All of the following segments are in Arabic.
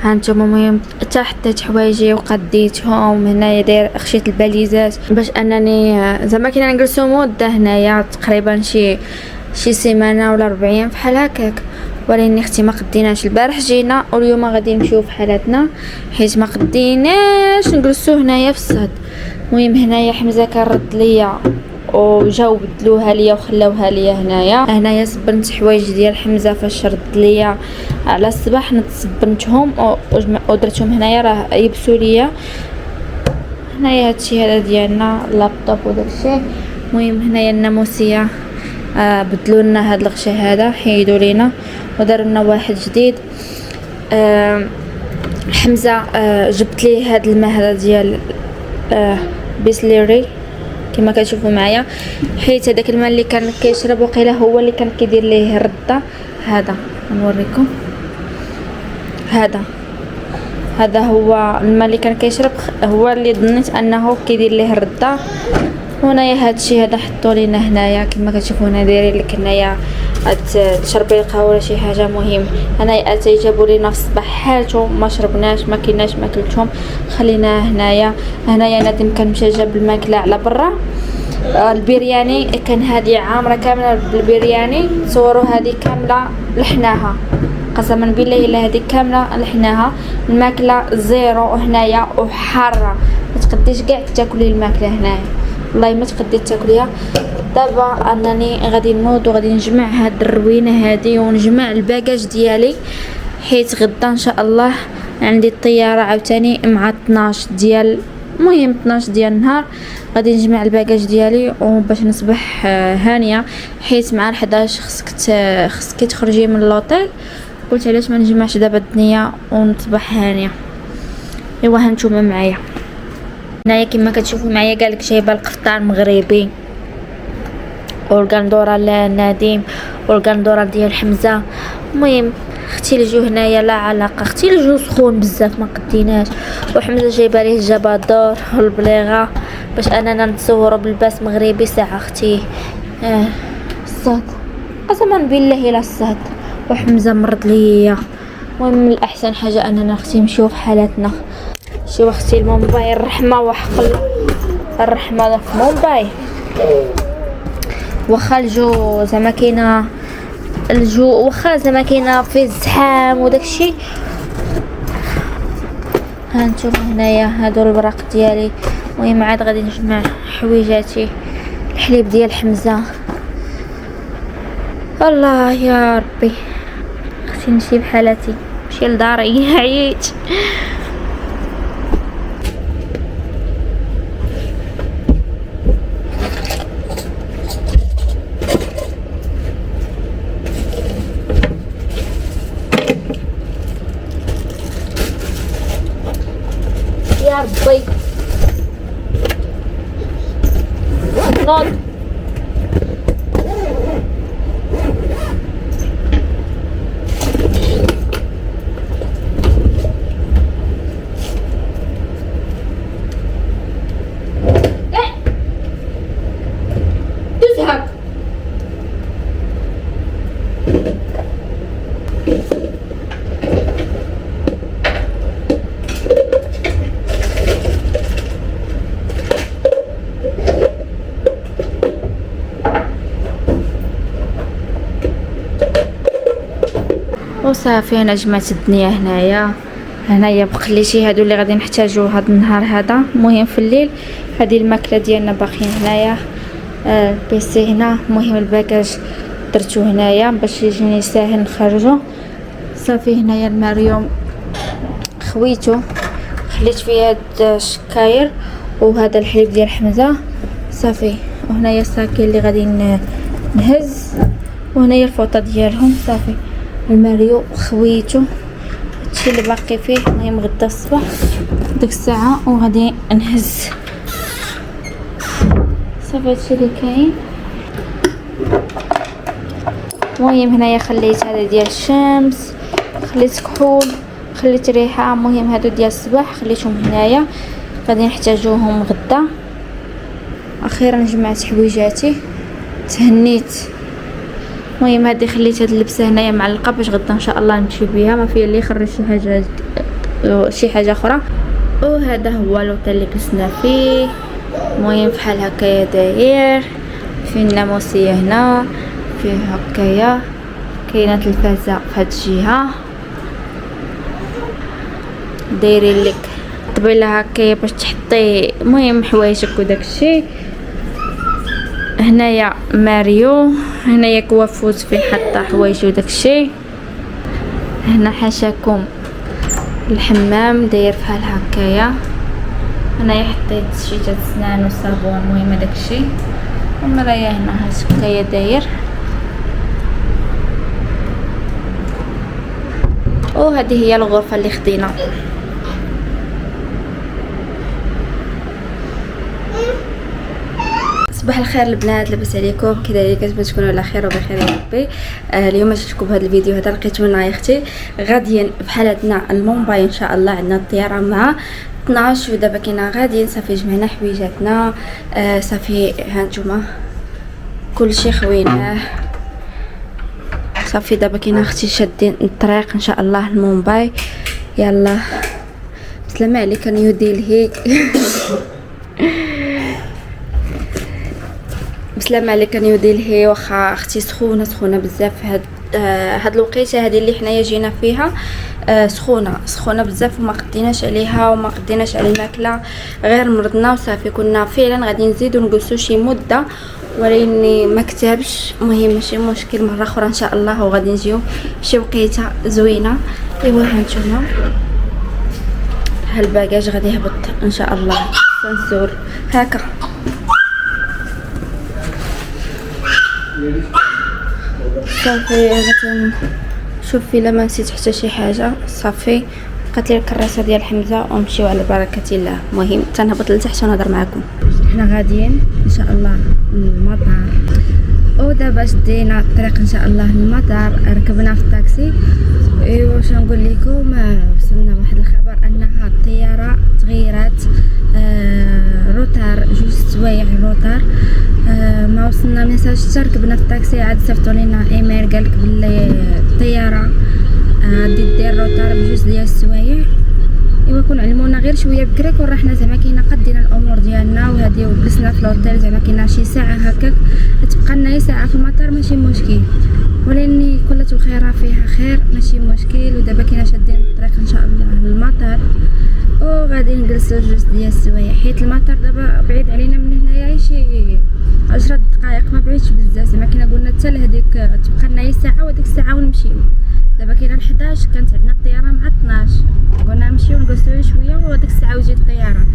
هانتوما المهم حتى حطيت حوايجي وقديتهم هنايا. داير خشيت الباليزات باش انني زعما كاين نجلسو مده هنايا تقريبا شي سيمانه ولا 4 ايام بحال هكاك. ولكن اختي ما قديناش. البارح جينا واليوم غادي نمشيو في حالتنا حيت ما قديناش نجلسو هنايا في الصهد. المهم هنايا حمزه كان رد ليا وجاو بدلوها ليا وخلاوها ليا هنايا صبنت حوايج ديال حمزه فاش رد ليا على الصباح صبنتهم ودرتهم هنايا راه يبسوا ليا هنايا. هادشي هذا ديالنا اللابطوب وداكشي. المهم هنايا الناموسيه بدلوا لنا هاد الغشاء هذا حيدوا لينا وداروا لنا واحد جديد. حمزه جبت ليه هاد الماء هذا ديال بيسليري كما كتشوفوا معايا حيت هذاك الماء اللي كان كيشرب وقيله هو اللي كان كيدير ليه الرده. هذا نوريكم. هذا هو الماء اللي كان كيشرب هو اللي ظنيت انه كيدير ليه الرده. هنايا هادشي هذا حطوا لينا هنايا كما كتشوفوا هنا دايرين لك هنايا تشربي القهوه ولا شي حاجه. مهم هنايا اتاي جابوا لينا في الصباح حالتهم ما شربناش ما كلناش ما كلتهم خليناه هنايا. نادم كان مشى جاب الماكله على برا. البرياني كان هذه عامره كامله بالبرياني. تصوروا هذه كامله لحناها قسما بالله الا هذه كامله لحناها. الماكله زيرو هنايا وحاره ما تقديش كاع تاكلي الماكله هنايا والله ما تقدي تاكليها. دابا انني غادي نوض وغادي نجمع هاد الروينه هادي ونجمع الباكاج ديالي حيت غدا ان شاء الله عندي الطياره عاوتاني مع 12 ديال المهم 12 ديال النهار غادي نجمع الباكاج ديالي وباش نصبح هانيه حيت مع 11 خصك تخرجي من لوطيل. قلت علاش ما نجمعش دابا الدنيا ونصبح هانيه. ايوا هانتوما معايا هنايا كما كتشوفوا معايا قالك جايبه القفطان مغربي والقندوره لنديم والقندوره ديال حمزه. المهم اختي الجو هنايا لا علاقه اختي الجو سخون بزاف ما قديناش. وحمزه جايبه ليه الجبادور والبليغه باش اننا نتصوروا بلباس مغربي ساعه اختي. الصهد قسما بالله الا الصهد وحمزه مرض ليا. المهم الاحسن حاجه اننا اختي نمشيو في حالتنا. شوف اختي الموبايل الرحمه وحق الرحمه في موبايل واخا الجو زعما كاينه الجو واخا زعما كاينه فيه الزحام وداكشي. هانتوما هنايا هادو البراق ديالي. المهم عاد غادي نجمع حويجاتي الحليب ديال حمزه. الله يا ربي خصني نمشي بحالاتي نمشي لداري عييت. يا ربي نوض تزهق. وصافي انا جمعت الدنيا هنايا بقليتي هادو اللي غادي نحتاجو هاد النهار هذا. المهم في الليل هذه الماكله ديالنا باقيين هنايا. البيسي هنا. المهم الباكاج درتو هنايا باش يجيني ساهل نخرجو. صافي هنايا المريوم خويتو خليت فيه هاد الشكاير وهذا الحليب ديال حمزه صافي. وهنايا الساكي اللي غادي نهز وهنايا الفوطه ديالهم صافي. الماريو خويتو هادشي اللي باقي فيه. المهم غدا الصباح ديك الساعه وغادي نهز صافي هادشي اللي كاين. المهم هنايا خليت هذا ديال الشمس خليت كحول خليت ريحه. المهم هادو ديال الصباح خليتهم هنايا غادي نحتاجوهم غدا. اخيرا جمعت حويجاتي تهنيت المهم هذه خليت هاد اللبسه هنايا معلقه باش غدا ان شاء الله نمشي بها، ما فيها اللي يخرج شي حاجه اخرى. وهذا هو لوطيل اللي جلسنا فيه. المهم بحال هكايا داير، فيه الناموسيه هنا، فيه هكايا كاينه تلفازه في هاد الجهه، دايرين لك طبيله هكايا باش تحطي المهم حوايجك وداكشي. هنايا ماريو، هنايا كوافوز فين حاطه حوايج وداكشي. هنا حاشاكم الحمام داير بحال هكايا. هنايا حطيت شيتات سنان والصابون المهم داكشي. المرايا هنا هكايا داير. وهذه هي الغرفه اللي خدينا. صباح الخير البنات، لاباس عليكم؟ كذلك كتبغي تكونوا على خير وبخير يا ربي. اليوم جيتكم بهذا الفيديو هذا لقيت منها يا اختي غاديين بحال عندنا المومباي ان شاء الله. عندنا الطياره مع 12 ودابا كاينه غاديين صافي جمعنا حويجاتنا. صافي هانتوما كلشي خويناه صافي. دابا كاينه اختي شادين الطريق ان شاء الله المومباي. يلا بسلامه عليك نيو ديلهي. بسلامه عليك نيو ديلهي. واخا اختي سخونه بزاف هاد الوقيته هذه اللي حنايا جينا فيها. سخونه بزاف وما قديناش عليها وما قديناش على الماكله، غير مرضنا وصافي. كنا فعلا غادي نزيدو نجلسو شي مده ولكن ما كتبش. المهم ماشي مشكل، مره اخرى ان شاء الله وغادي نجيو شي وقيته زوينه. ايوا هانتوما هالباكاج غادي يهبط ان شاء الله. سنسور هكا صافي. انا شوفي لما نسيت حتى شي حاجه صافي. بقات لي الكراسه ديال حمزه ونمشيو على بركه الله. المهم تنهبط لتحت ونهضر معكم. حنا غاديين ان شاء الله للمطار، ودابا شدينا الطريق ان شاء الله للمطار. ركبنا في الطاكسي. ايوا واش نقول لكم، وصلنا واحد الخبر انها الطياره تغيرات. روتار 2 سوايع روتار. ما وصلنا ميساج حتى ركبنا في الطاكسي عاد صيفطوا لنا ايميل قالك بلي الطياره غادي دير روتار ب2 ديال السوايع. ايوا كون علمونا غير شويه بكري كون رحنا زعما كاينه قدينا الامور ديالنا وهذه وجلسنا في لوطيل زعما كاينه شي ساعه هكاك تبقى لنا ساعه في المطار ماشي مشكل. ولاني كل خيره فيها خير ماشي مشكل. ودابا كاينه شادين الطريق ان شاء الله للمطار وغادي نجلسوا 2 ديال السوايع حيت المطار دابا بعيد علينا من هنايا شي 10 دقائق، ما بعيدش بزاف. زعما كنا قلنا حتى لهديك تبقى لنا ساعه وديك الساعه ونمشيو. دابا كاينه 11 كانت عندنا الطياره مع 12 قلنا نمشيو نجلسوا شويه وديك الساعه وجات الطياره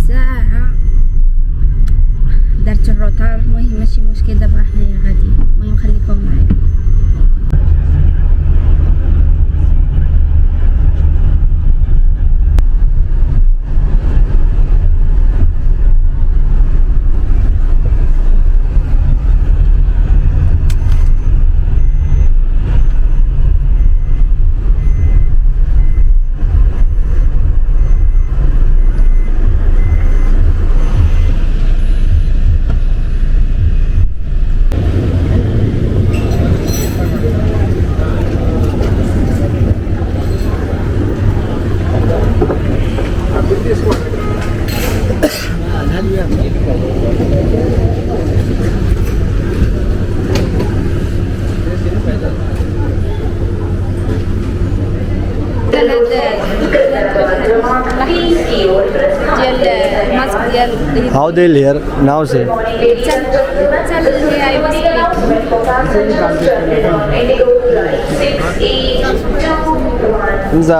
ساعه درت الروتار. المهم ماشي مشكل دابا حنايا غاديين. المهم خليكم معايا. How they'll hear now say. Hamza.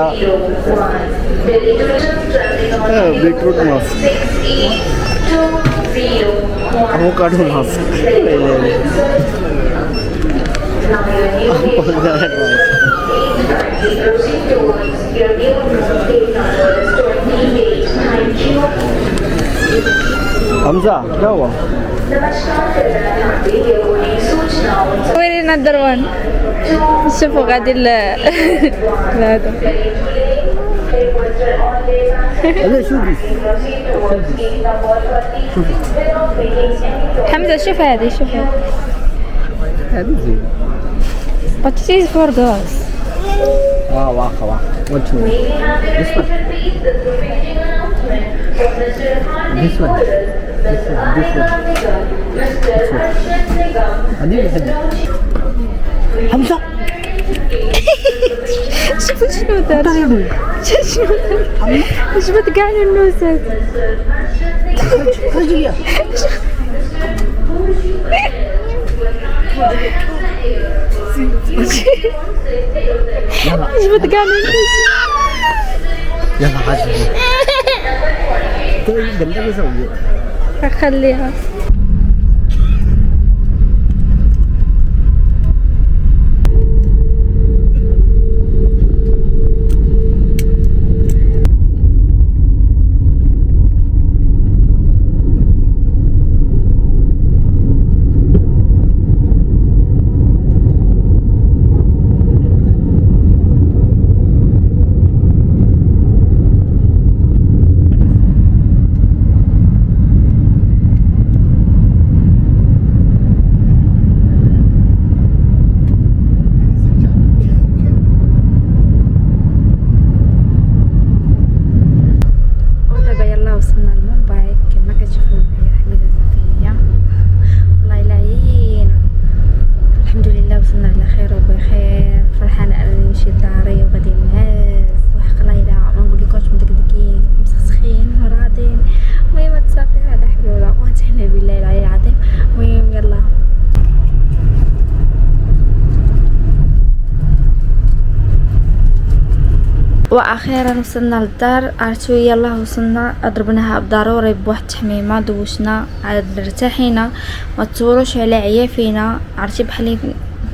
Beetroot mask. Avocado mask. Hamza, क्या हुआ? Wait another one. شوفوا غادي لا هذا. هذا شوفي. حمزة شوف هذه شوف هذه. هذه زين. But it is for girls. واقع what you want? This one. This one. هذه حمزة. شوفوا شنو دار. جبت كاع النوسات. خرجي يا. جبت كاع النوسات. يلا حاجة. طيب قلنا بسوي. خليها. واخيرا وصلنا للدار. عرفتوا يلا وصلنا، ضربناها بضروري بواحد التحميمه، دوشنا عاد ارتاحينا، ما تصوروش على عيافينا. عرفتي بحال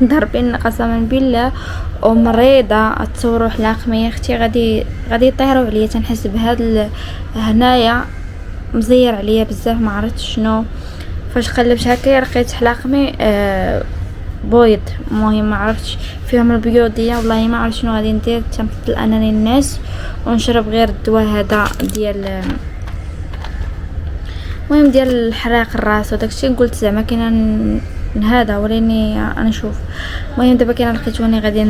ضاربين قسما بالله ومريضه. تصوروا حلاقمي يا اختي غادي يطيروا عليا. تنحس بهذا هنايا مزير عليا بزاف، ما عرفتش شنو. فاش قلبت هكا لقيت حلاقمي بويض. المهم ما عرفتش فيهم البيوضيه، والله ما عرفت شنو غادي ندير. تنفضل انني الناس ونشرب غير الدواء هذا ديال المهم ديال الحراق الراس وداكشي. قلت زعما كاين هذا وريني انا نشوف. المهم دابا كاين لقيتوني غادي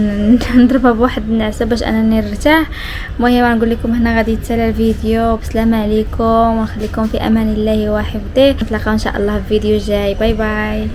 نضربها بواحد النعسه باش انني نرتاح. المهم نقول لكم هنا غادي يتسالى الفيديو. بسلامه عليكم ونخليكم في امان الله وحفظه. نتلاقاو ان شاء الله في فيديو جاي. باي باي.